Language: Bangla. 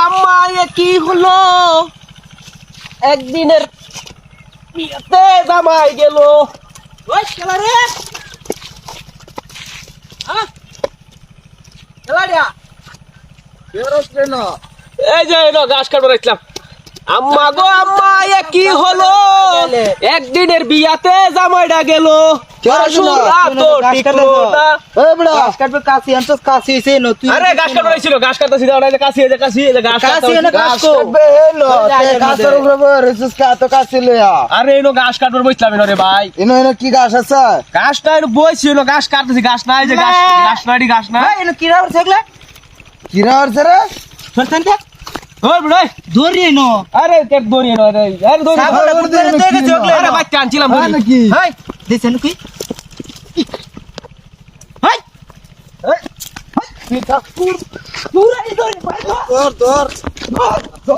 আম্মা এ কি হলো? একদিনের বিয়েতে জামাই গেল। ওই খেলা রে, খেলাড়িয়া এই যে ঘাস কাটবো রাখলাম। আম্মা গো আম্মা এ কি হলো? একদিনের বিয়াতে জামাইটা গেল। আরে ঘাস কাটবো রাখছিল, ঘাস কাটতেছি কাশি আরে এনো ঘাস কাটবার বসলাম রে ভাই। কি গাছ আছে? ঘাসটা এনো বইছি, এনো ঘাস কাটতেছি, ঘাস নাই যে ঘাস নাই ঘাস নাই। কিরা হচ্ছে রে? ওই বুড়াই ধরি নো আরে কেক দড়ি এনো রে, আরে দড়ি আরে ভাই টানছিলাম নাকি দেখছেন কি তোর